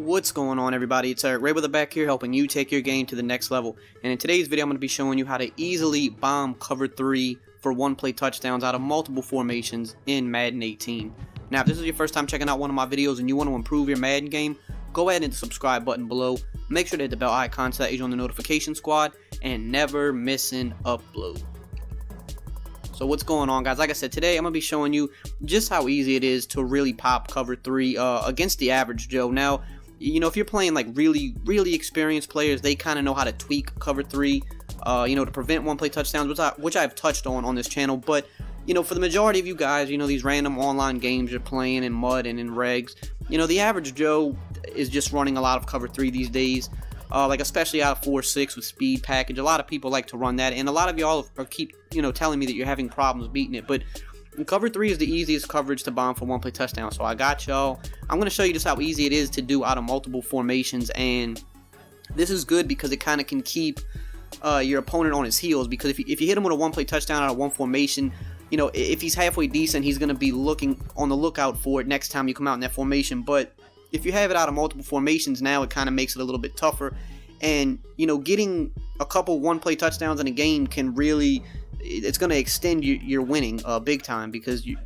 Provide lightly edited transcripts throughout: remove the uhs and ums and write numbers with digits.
What's going on, everybody? It's EricRayweather back here helping you take your game to the next level. And in today's video I'm going to be showing you how to easily bomb cover 3 for one-play touchdowns out of multiple formations in Madden 18. Now if this is your first time checking out one of my videos and you want to improve your Madden game, go ahead and hit the subscribe button below. Make sure to hit the bell icon so that you join the notification squad and never miss an upload. So what's going on, guys? Like I said, today I'm going to be showing you just how easy it is to really pop cover 3 against the average Joe. Now, you know, if you're playing like really experienced players, they kind of know how to tweak cover 3, you know, to prevent one-play touchdowns, which I've touched on this channel. But, you know, for the majority of you guys, you know, these random online games you're playing in mud and in regs, you know, the average Joe is just running a lot of cover 3 these days. Like especially out of 4-6 with speed package, a lot of people like to run that, and a lot of y'all keep, you know, telling me that you're having problems beating it. But cover 3 is the easiest coverage to bomb for one-play touchdown. So I got y'all. I'm going to show you just how easy it is to do out of multiple formations, and this is good because it kind of can keep your opponent on his heels. Because if you hit him with a one-play touchdown out of one formation, you know, if he's halfway decent, he's going to be looking on the lookout for it next time you come out in that formation. But if you have it out of multiple formations, now it kind of makes it a little bit tougher. And, you know, getting a couple one-play touchdowns in a game can really, it's going to extend your winning big time, because you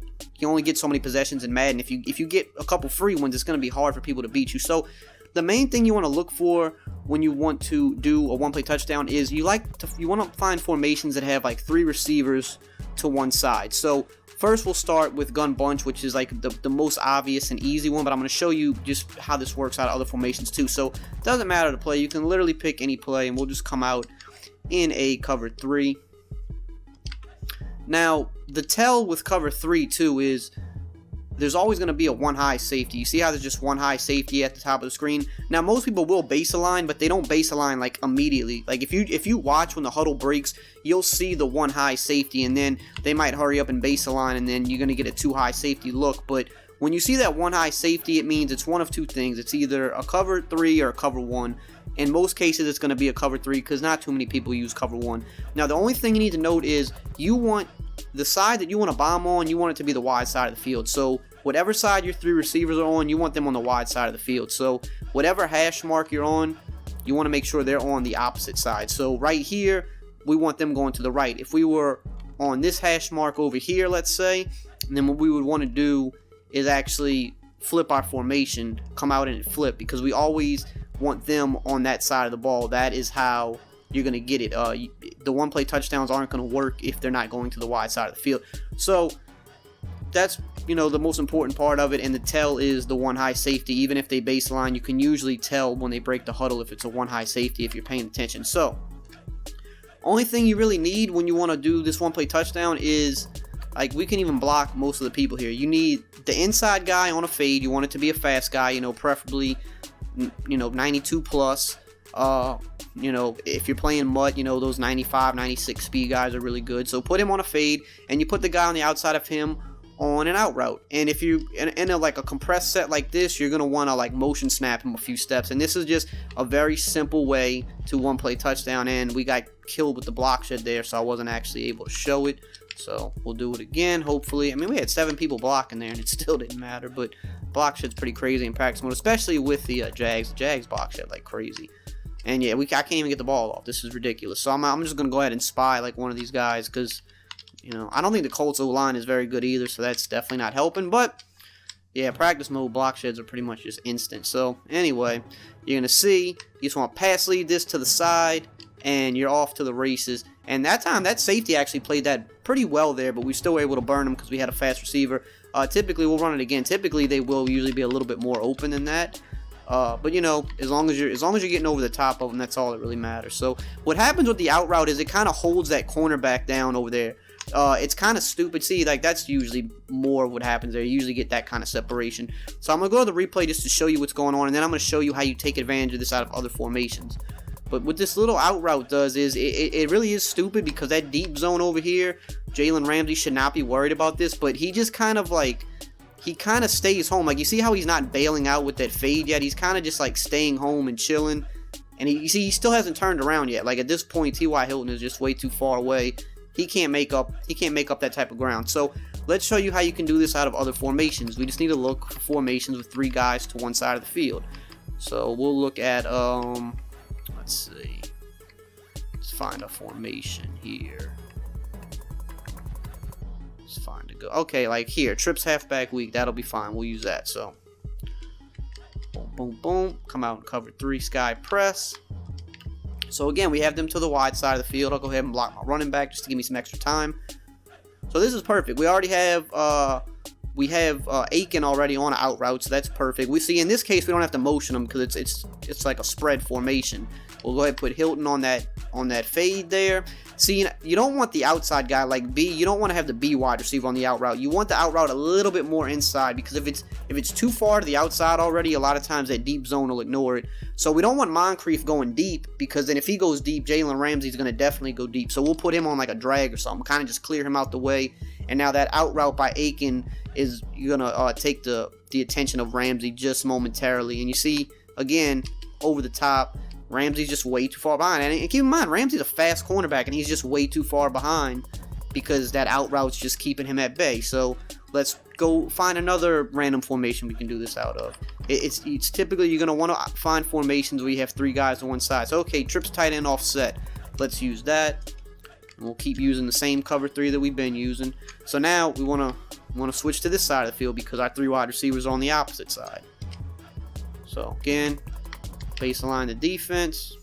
only get so many possessions in Madden. If you get a couple free ones, it's going to be hard for people to beat you. So the main thing you want to look for when you want to do a one-play touchdown is you want to find formations that have like 3 receivers to one side. So first we'll start with gun bunch, which is like the most obvious and easy one, but I'm going to show you just how this works out of other formations too. So it doesn't matter the play, you can literally pick any play and we'll just come out in a cover 3. Now the tell with cover 3 too is there's always going to be a one high safety. You see how there's just one high safety at the top of the screen? Now most people will base align, but they don't base align like immediately. Like if you watch when the huddle breaks, you'll see the one high safety, and then they might hurry up and base align, and then you're going to get a 2 high safety look. But when you see that one high safety, it means it's one of 2 things. It's either a cover 3 or a cover 1. In most cases, it's going to be a cover 3 because not too many people use cover 1. Now the only thing you need to note is you want the side that you want to bomb on, you want it to be the wide side of the field. So whatever side your 3 receivers are on, you want them on the wide side of the field. So whatever hash mark you're on, you want to make sure they're on the opposite side. So right here, we want them going to the right. If we were on this hash mark over here, let's say, then what we would want to do is actually flip our formation, come out and flip, because we always want them on that side of the ball. That is how you're going to get it. The one-play touchdowns aren't going to work if they're not going to the wide side of the field. So that's, you know, the most important part of it, and the tell is the one high safety. Even if they baseline, you can usually tell when they break the huddle if it's a one high safety if you're paying attention. So only thing you really need when you want to do this one-play touchdown is, like, we can even block most of the people here. You need the inside guy on a fade. You want it to be a fast guy, you know, preferably, you know, 92 plus. You know, if you're playing mud, you know, those 95, 96 speed guys are really good. So put him on a fade, and you put the guy on the outside of him on an out route. And if you in like a compressed set like this, you're gonna want to like motion snap him a few steps. And this is just a very simple way to one-play touchdown. And we got killed with the block shed there, so I wasn't actually able to show it. So we'll do it again, hopefully. I mean, we had 7 people blocking there, and it still didn't matter. But block shed's pretty crazy in practice mode, especially with the Jags. The Jags block shed like crazy. And yeah, I can't even get the ball off. This is ridiculous. So I'm just going to go ahead and spy like one of these guys, because, you know, I don't think the Colts O-line is very good either, so that's definitely not helping. But yeah, practice mode block sheds are pretty much just instant. So anyway, you're going to see, you just want to pass lead this to the side, and you're off to the races. And that time, that safety actually played that pretty well there, but we still were able to burn him because we had a fast receiver. Typically, we'll run it again. Typically, they will usually be a little bit more open than that. But you know, as long as you're getting over the top of them, that's all that really matters. So what happens with the out route is it kind of holds that cornerback down over there. It's kind of stupid. See, like, that's usually more of what happens there. You usually get that kind of separation. So I'm gonna go to the replay just to show you what's going on, and then I'm gonna show you how you take advantage of this out of other formations. But what this little out route does is it really is stupid, because that deep zone over here, Jalen Ramsey should not be worried about this, but he just kind of like, he kind of stays home. Like, you see how he's not bailing out with that fade yet? He's kind of just like staying home and chilling. And you see, he still hasn't turned around yet. Like, at this point, T.Y. Hilton is just way too far away. He can't make up that type of ground. So let's show you how you can do this out of other formations. We just need to look for formations with 3 guys to one side of the field. So we'll look at let's see. Let's find a formation here. Let's find a go. Okay, like here, trips halfback weak. That'll be fine. We'll use that. So boom, boom, boom. Come out and cover 3 sky press. So again, we have them to the wide side of the field. I'll go ahead and block my running back just to give me some extra time. So this is perfect. We already have Aiken already on an out route, so that's perfect. We see in this case we don't have to motion him because it's like a spread formation. We'll go ahead and put Hilton on that fade there. See, you don't want the outside guy like B. You don't want to have the B wide receiver on the out route. You want the out route a little bit more inside, because if it's too far to the outside already, a lot of times that deep zone will ignore it. So we don't want Moncrief going deep, because then if he goes deep, Jalen Ramsey's going to definitely go deep. So we'll put him on like a drag or something, kind of just clear him out the way. And now that out route by Aiken is going to take the attention of Ramsey just momentarily. And you see, again, over the top, Ramsey's just way too far behind. And keep in mind, Ramsey's a fast cornerback, and he's just way too far behind because that out route's just keeping him at bay. So let's go find another random formation we can do this out of. It's typically you're going to want to find formations where you have 3 guys on one side. So, okay, trips tight end offset. Let's use that. And we'll keep using the same cover 3 that we've been using. So now we want to switch to this side of the field because our 3 wide receivers are on the opposite side. So, again, baseline the defense,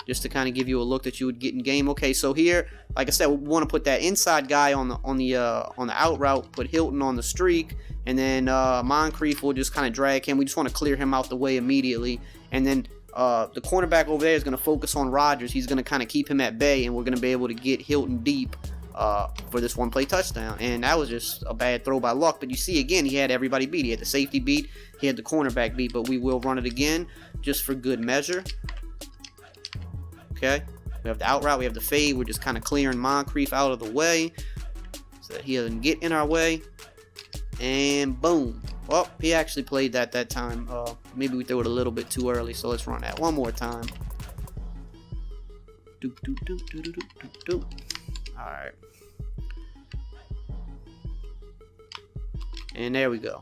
just to kind of give you a look that you would get in game. Okay, so here, like I said, we want to put that inside guy on the out route, put Hilton on the streak, and then Moncrief will just kind of drag him. We just want to clear him out the way immediately, and then the cornerback over there is going to focus on Rodgers. He's going to kind of keep him at bay, and we're going to be able to get Hilton deep for this 1-play touchdown. And that was just a bad throw by Luck, but you see, again, he had everybody beat. He had the safety beat, he had the cornerback beat, but we will run it again just for good measure. Okay, we have the out route, we have the fade. We're just kind of clearing Moncrief out of the way so that he doesn't get in our way. And boom. Well, he actually played that time. Maybe we threw it a little bit too early, so let's run that one more time. Alright. And there we go.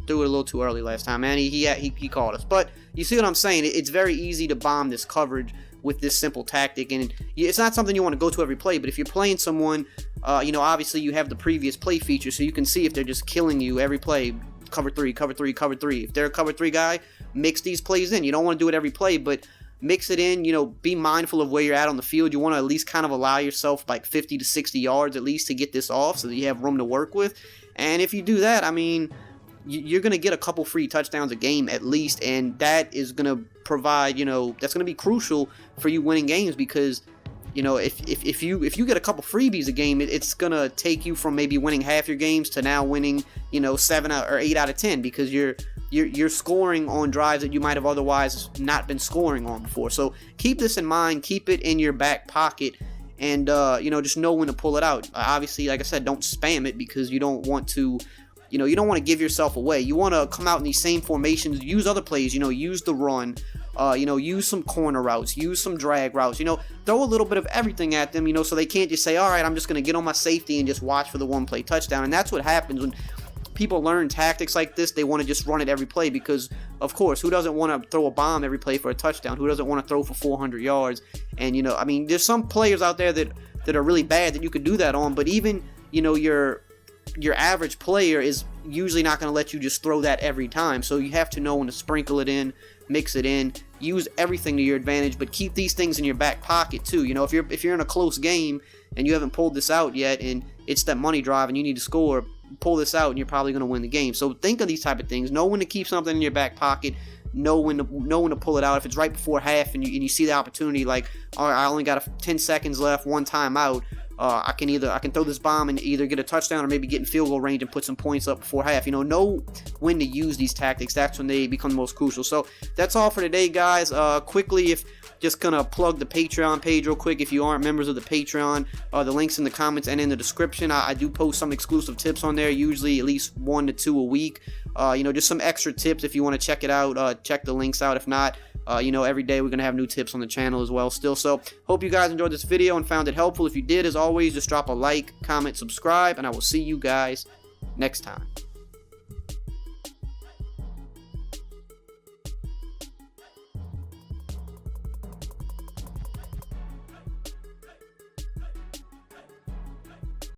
Threw it a little too early last time, man. He caught us. But you see what I'm saying? It's very easy to bomb this coverage with this simple tactic, and it's not something you want to go to every play, but if you're playing someone, obviously you have the previous play feature, so you can see if they're just killing you every play. Cover 3, cover 3, cover 3. If they're a cover 3 guy, mix these plays in. You don't want to do it every play, but mix it in. Be mindful of where you're at on the field. You want to at least kind of allow yourself like 50 to 60 yards at least to get this off so that you have room to work with. And if you do that, I mean, you're going to get a couple free touchdowns a game at least, and that is going to provide, that's going to be crucial for you winning games, because if you get a couple freebies a game, it's going to take you from maybe winning half your games to now winning 7 or 8 out of 10, because you're scoring on drives that you might have otherwise not been scoring on before. So keep this in mind, keep it in your back pocket, and just know when to pull it out. Obviously, like I said, don't spam it, because you don't want to you don't want to give yourself away. You want to come out in these same formations, use other plays, use the run, use some corner routes, use some drag routes, throw a little bit of everything at them, so they can't just say, all right, I'm just going to get on my safety and just watch for the 1-play touchdown. And that's what happens when people learn tactics like this. They want to just run it every play, because, of course, who doesn't want to throw a bomb every play for a touchdown? Who doesn't want to throw for 400 yards? And, there's some players out there that are really bad that you could do that on, but even, your average player is usually not going to let you just throw that every time. So you have to know when to sprinkle it in, mix it in, use everything to your advantage, but keep these things in your back pocket too. If you're in a close game and you haven't pulled this out yet, and it's that money drive and you need to score, pull this out and you're probably going to win the game. So think of these type of things. Know when to keep something in your back pocket. Know when to pull it out. If it's right before half and you see the opportunity, like, all right, I only got 10 seconds left, one timeout. I can throw this bomb and either get a touchdown or maybe get in field goal range and put some points up before half. Know when to use these tactics. That's when they become the most crucial. So that's all for today, guys. Quickly, just gonna plug the Patreon page real quick. If you aren't members of the Patreon, the link's in the comments and in the description. I do post some exclusive tips on there, usually at least 1 to 2 a week. Just some extra tips if you want to check it out. Check the links out. If not, every day we're going to have new tips on the channel as well still. So hope you guys enjoyed this video and found it helpful. If you did, as always, just drop a like, comment, subscribe, and I will see you guys next time.